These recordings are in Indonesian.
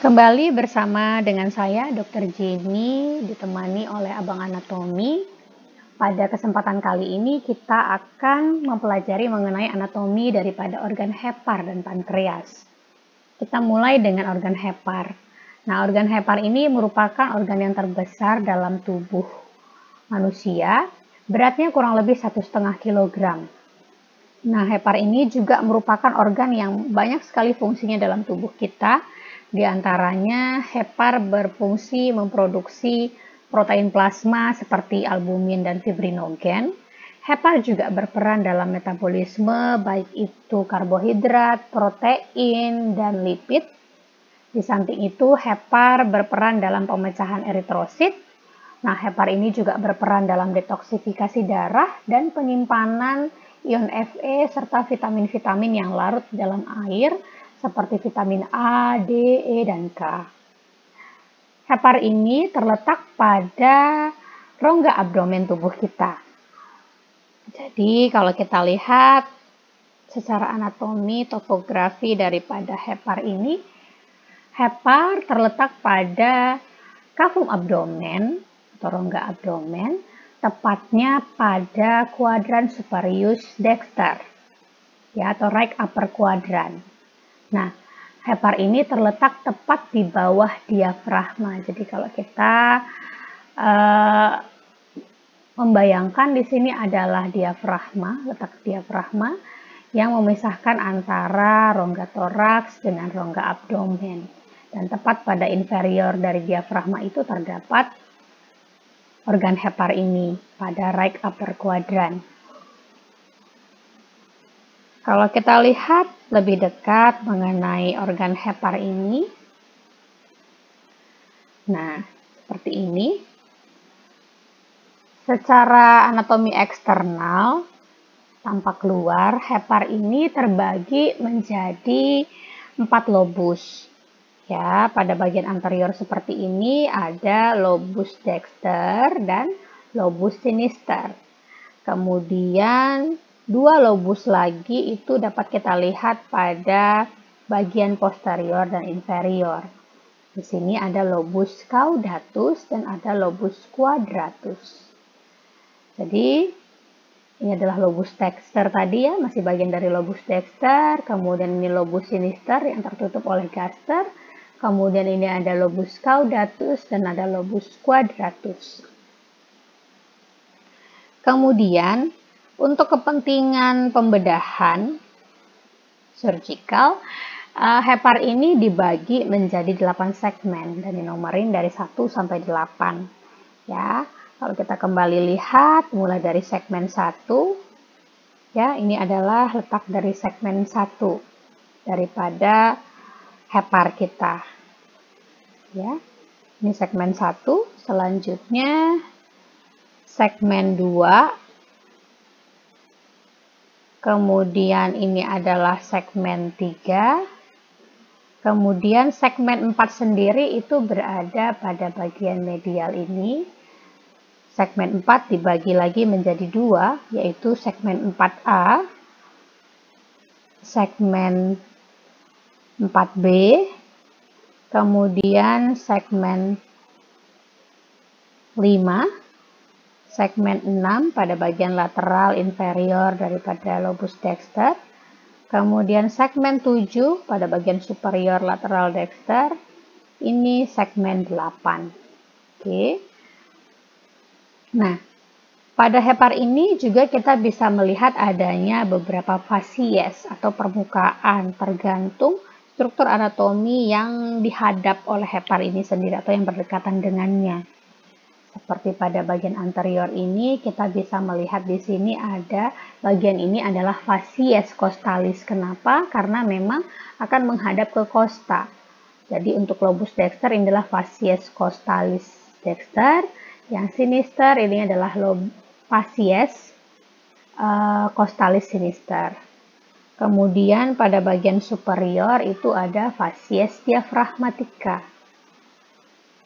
Kembali bersama dengan saya, Dr. Jenny, ditemani oleh Abang Anatomi. Pada kesempatan kali ini kita akan mempelajari mengenai anatomi daripada organ hepar dan pankreas. Kita mulai dengan organ hepar. Nah, organ hepar ini merupakan organ yang terbesar dalam tubuh manusia, beratnya kurang lebih 1,5 kg. Nah, hepar ini juga merupakan organ yang banyak sekali fungsinya dalam tubuh kita. Di antaranya, hepar berfungsi memproduksi protein plasma seperti albumin dan fibrinogen. Hepar juga berperan dalam metabolisme, baik itu karbohidrat, protein, dan lipid. Di samping itu, hepar berperan dalam pemecahan eritrosit. Nah, hepar ini juga berperan dalam detoksifikasi darah dan penyimpanan ion Fe serta vitamin-vitamin yang larut dalam air seperti vitamin A, D, E, dan K. Hepar ini terletak pada rongga abdomen tubuh kita. Jadi kalau kita lihat secara anatomi, topografi daripada hepar ini, hepar terletak pada kavum abdomen atau rongga abdomen, tepatnya pada kuadran superius dexter, ya, atau right upper quadrant. Nah, hepar ini terletak tepat di bawah diafragma. Jadi kalau kita membayangkan di sini adalah diafragma, letak diafragma yang memisahkan antara rongga toraks dengan rongga abdomen. Dan tepat pada inferior dari diafragma itu terdapat organ hepar ini pada right upper quadrant. Kalau kita lihat lebih dekat mengenai organ hepar ini, nah seperti ini. Secara anatomi eksternal, tampak luar, hepar ini terbagi menjadi 4 lobus. Ya, pada bagian anterior seperti ini ada lobus dexter dan lobus sinister. Kemudian 2 lobus lagi itu dapat kita lihat pada bagian posterior dan inferior. Di sini ada lobus caudatus dan ada lobus quadratus. Jadi ini adalah lobus dexter tadi ya, masih bagian dari lobus dexter. Kemudian ini lobus sinister yang tertutup oleh gaster. Kemudian ini ada lobus caudatus dan ada lobus quadratus. Kemudian untuk kepentingan pembedahan surgical, hepar ini dibagi menjadi 8 segmen dan dinomorin dari 1 sampai 8. Ya, kalau kita kembali lihat mulai dari segmen 1, ya, ini adalah letak dari segmen 1 daripada hepar kita. Ya, ini segmen 1, selanjutnya segmen 2. Kemudian ini adalah segmen 3. Kemudian segmen 4 sendiri itu berada pada bagian medial ini. Segmen 4 dibagi lagi menjadi 2, yaitu segmen 4A, segmen 4B, kemudian segmen 5, segmen 6 pada bagian lateral inferior daripada lobus dexter, kemudian segmen 7 pada bagian superior lateral dexter, ini segmen 8. Oke. Nah, pada hepar ini juga kita bisa melihat adanya beberapa fasies atau permukaan tergantung struktur anatomi yang dihadap oleh hepar ini sendiri atau yang berdekatan dengannya. Seperti pada bagian anterior ini kita bisa melihat di sini ada bagian ini adalah fasies costalis. Kenapa? Karena memang akan menghadap ke costa. Jadi untuk lobus dexter ini adalah fasies costalis dexter, yang sinister ini adalah fasies costalis sinister. Kemudian pada bagian superior itu ada fasies diafragmatica.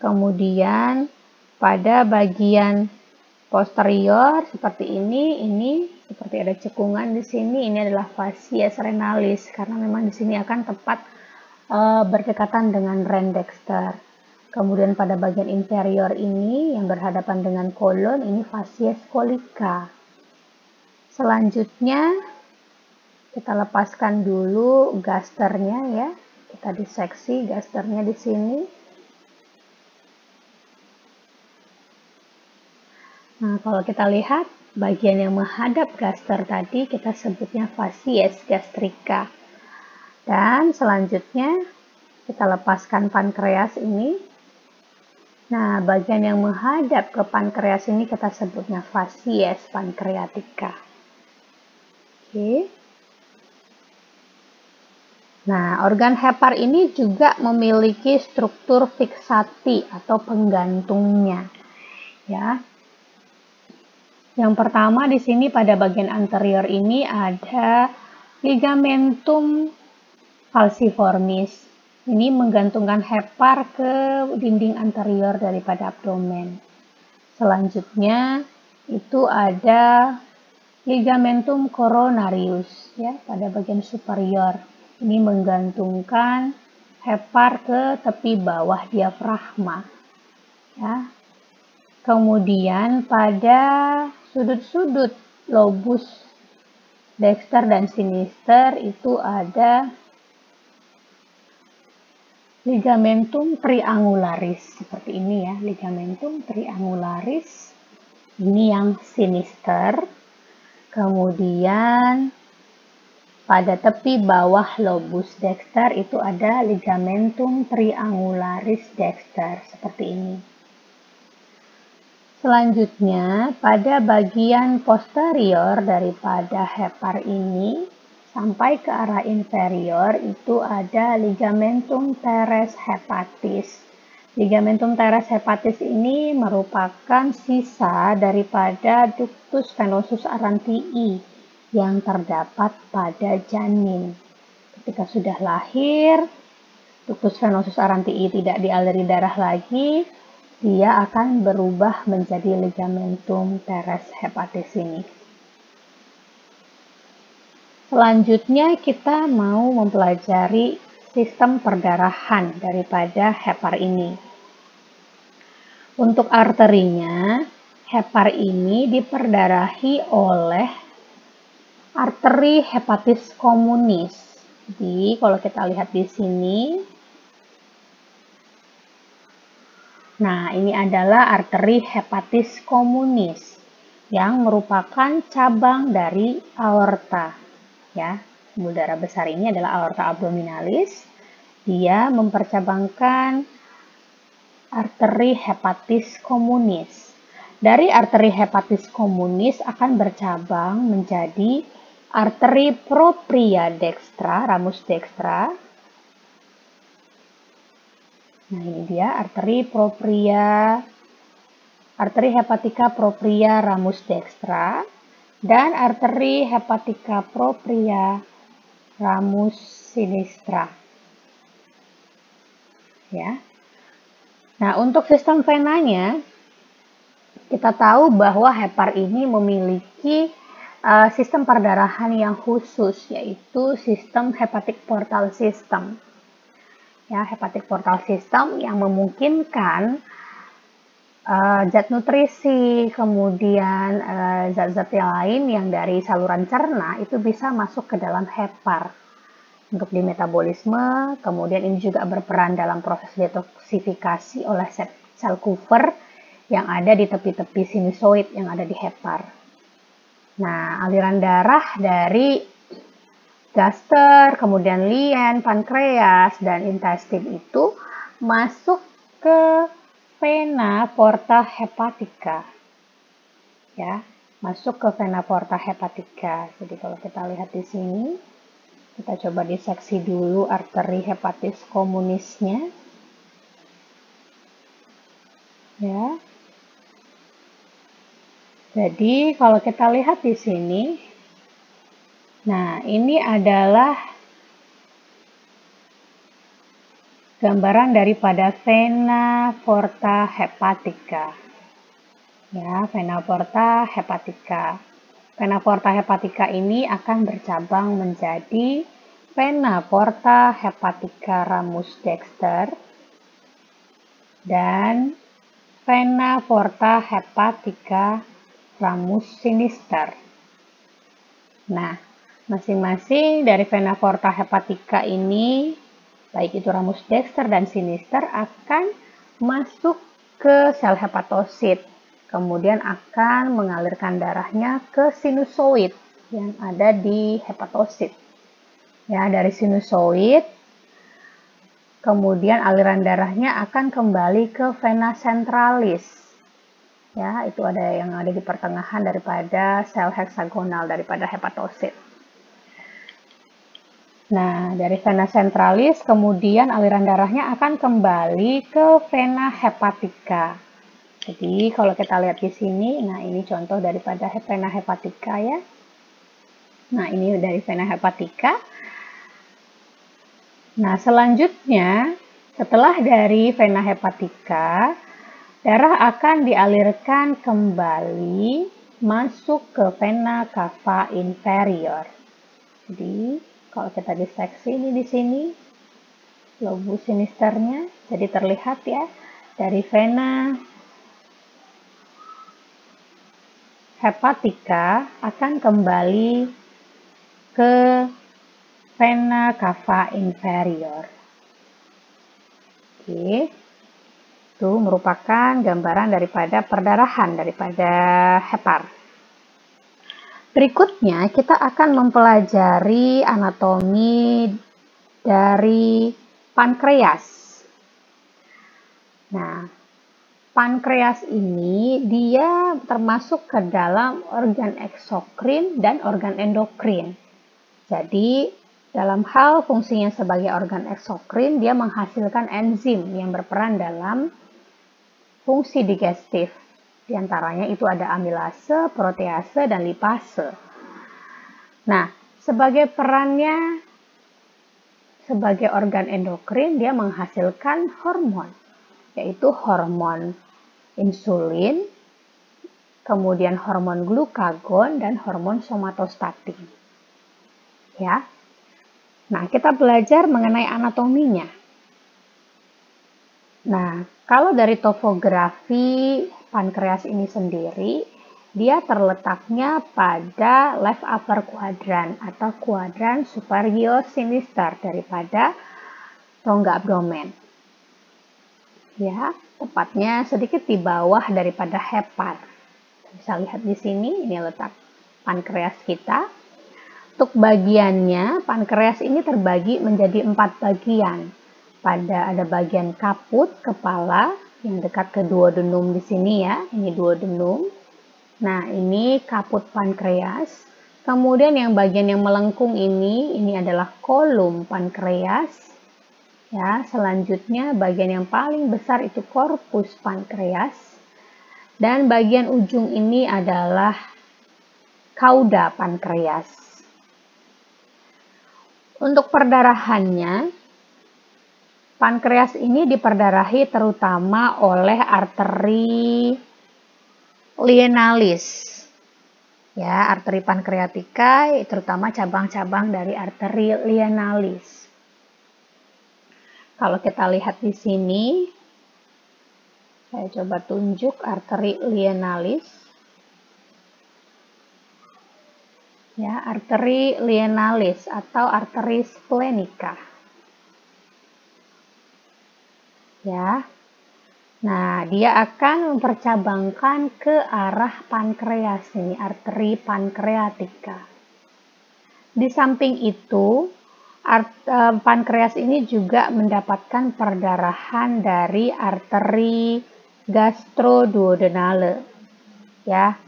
Kemudian pada bagian posterior seperti ini seperti ada cekungan di sini, ini adalah fasies renalis karena memang di sini akan tepat berdekatan dengan Renn-Dexter. Kemudian pada bagian inferior ini yang berhadapan dengan kolon ini facies colica. Selanjutnya kita lepaskan dulu gasternya ya. Kita diseksi gasternya di sini. Nah, kalau kita lihat bagian yang menghadap gaster tadi kita sebutnya facies gastrica. Dan selanjutnya kita lepaskan pankreas ini. Nah, bagian yang menghadap ke pankreas ini kita sebutnya facies pankreatica. Oke. Nah, organ hepar ini juga memiliki struktur fiksati atau penggantungnya. Ya. Yang pertama di sini pada bagian anterior ini ada ligamentum falciformis. Ini menggantungkan hepar ke dinding anterior daripada abdomen. Selanjutnya itu ada ligamentum coronarius ya pada bagian superior. Ini menggantungkan hepar ke tepi bawah diafragma. Ya. Kemudian pada sudut-sudut lobus dexter dan sinister itu ada ligamentum triangularis seperti ini ya, ligamentum triangularis ini yang sinister. Kemudian pada tepi bawah lobus dexter itu ada ligamentum triangularis dexter seperti ini. Selanjutnya pada bagian posterior daripada hepar ini sampai ke arah inferior itu ada ligamentum teres hepatis. Ligamentum teres hepatis ini merupakan sisa daripada ductus venosus arantii yang terdapat pada janin. Ketika sudah lahir, ductus venosus arantii tidak dialiri darah lagi, dia akan berubah menjadi ligamentum teres hepatis ini. Selanjutnya kita mau mempelajari sistem perdarahan daripada hepar ini. Untuk arterinya, hepar ini diperdarahi oleh arteri hepatis communis. Jadi kalau kita lihat di sini, nah ini adalah arteri hepatis communis yang merupakan cabang dari aorta. Ya, pembuluh darah besar ini adalah aorta abdominalis. Dia mempercabangkan arteri hepatis communis. Dari arteri hepatis communis akan bercabang menjadi arteri propria dextra, ramus dextra. Nah, ini dia arteri hepatica propria ramus dextra. Dan arteri hepatica propria ramus sinistra. Ya. Nah, untuk sistem venanya, kita tahu bahwa hepar ini memiliki sistem perdarahan yang khusus, yaitu sistem hepatic portal system. Ya, hepatic portal system yang memungkinkan zat nutrisi, kemudian zat-zat yang lain yang dari saluran cerna itu bisa masuk ke dalam hepar untuk dimetabolisme. Kemudian ini juga berperan dalam proses detoksifikasi oleh sel Kupffer yang ada di tepi-tepi sinusoid yang ada di hepar. Nah, aliran darah dari gaster, kemudian lien, pankreas, dan intestin itu masuk ke vena porta hepatica. Ya, masuk ke vena porta hepatica. Jadi kalau kita lihat di sini, kita coba diseksi dulu arteri hepatis communisnya. Ya. Jadi kalau kita lihat di sini, nah ini adalah gambaran daripada vena porta hepatica. Ya, vena porta hepatica. Vena porta hepatica ini akan bercabang menjadi vena porta hepatica ramus dexter dan vena porta hepatica ramus sinister. Nah, masing-masing dari vena porta hepatica ini, baik itu ramus dexter dan sinister, akan masuk ke sel hepatosit. Kemudian akan mengalirkan darahnya ke sinusoid yang ada di hepatosit. Ya, dari sinusoid, kemudian aliran darahnya akan kembali ke vena centralis. Ya, itu ada yang ada di pertengahan daripada sel heksagonal daripada hepatosit. Nah, dari vena centralis kemudian aliran darahnya akan kembali ke vena hepatica. Jadi, kalau kita lihat di sini, nah ini contoh daripada vena hepatica ya. Nah, ini dari vena hepatica. Nah, selanjutnya setelah dari vena hepatica, darah akan dialirkan kembali masuk ke vena cava inferior. Jadi, kalau kita diseksi ini di sini, lobus sinisternya, jadi terlihat ya, dari vena hepatica akan kembali ke vena cava inferior. Oke. Itu merupakan gambaran daripada perdarahan daripada hepar. Berikutnya kita akan mempelajari anatomi dari pankreas. Nah, pankreas ini dia termasuk ke dalam organ eksokrin dan organ endokrin. Jadi, dalam hal fungsinya sebagai organ eksokrin, dia menghasilkan enzim yang berperan dalam fungsi digestif. Di antaranya itu ada amilase, protease, dan lipase. Nah, sebagai perannya sebagai organ endokrin, dia menghasilkan hormon, yaitu hormon insulin, kemudian hormon glukagon, dan hormon somatostatin. Ya. Nah, kita belajar mengenai anatominya. Nah, kalau dari topografi pankreas ini sendiri, dia terletaknya pada left upper quadrant atau kuadran superior sinister daripada rongga abdomen. Ya, tepatnya sedikit di bawah daripada hepar. Bisa lihat di sini, ini letak pankreas kita. Untuk bagiannya, pankreas ini terbagi menjadi 4 bagian. Ada bagian kaput, kepala, yang dekat ke duodenum di sini ya, ini duodenum. Nah, ini kaput pankreas. Kemudian yang bagian yang melengkung ini adalah kolum pankreas. Ya, selanjutnya bagian yang paling besar itu korpus pankreas. Dan bagian ujung ini adalah kauda pankreas. Untuk perdarahannya, pankreas ini diperdarahi terutama oleh arteri lienalis. Ya, arteri pankreatika terutama cabang-cabang dari arteri lienalis. Kalau kita lihat di sini, saya coba tunjuk arteri lienalis. Ya, arteri lienalis atau arteri splenica. Ya. Nah, dia akan mempercabangkan ke arah pankreas ini, arteri pankreatika. Di samping itu, pankreas ini juga mendapatkan perdarahan dari arteri gastroduodenale. Ya.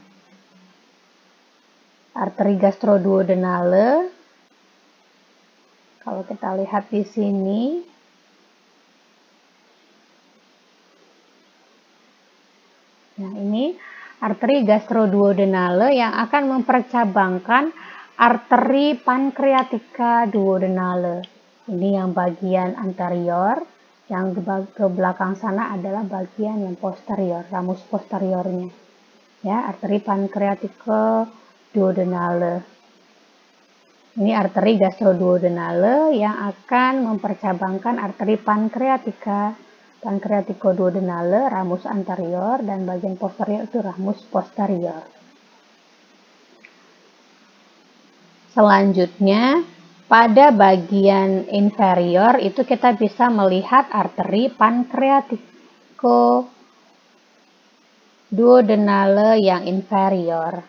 Arteri gastroduodenale, kalau kita lihat di sini, nah ini arteri gastroduodenale yang akan mempercabangkan arteri pankreatika duodenale. Ini yang bagian anterior, yang ke belakang sana adalah bagian yang posterior, ramus posteriornya. Ya, arteri pankreatika duodenale. Ini arteri gastroduodenale yang akan mempercabangkan arteri pankreatika, pankreatikoduodenale, ramus anterior, dan bagian posterior itu ramus posterior. Selanjutnya, pada bagian inferior itu kita bisa melihat arteri pankreatikoduodenale yang inferior.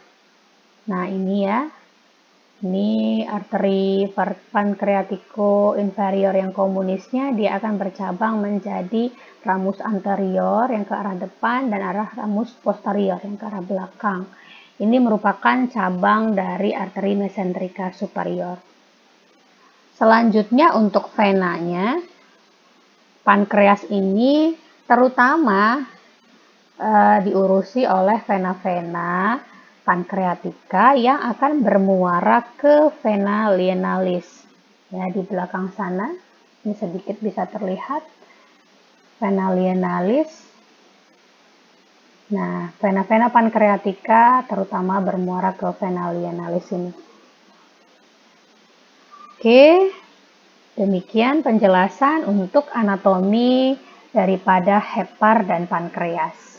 Nah, ini ya. Ini arteri pankreatiko inferior yang komunisnya, dia akan bercabang menjadi ramus anterior yang ke arah depan dan arah ramus posterior yang ke arah belakang. Ini merupakan cabang dari arteri mesenterika superior. Selanjutnya untuk venanya, pankreas ini terutama diurusi oleh vena-vena pankreatika yang akan bermuara ke vena lienalis. Ya, di belakang sana, ini sedikit bisa terlihat vena lienalis. Nah, vena-vena pankreatika terutama bermuara ke vena lienalis ini. Oke, demikian penjelasan untuk anatomi daripada hepar dan pankreas.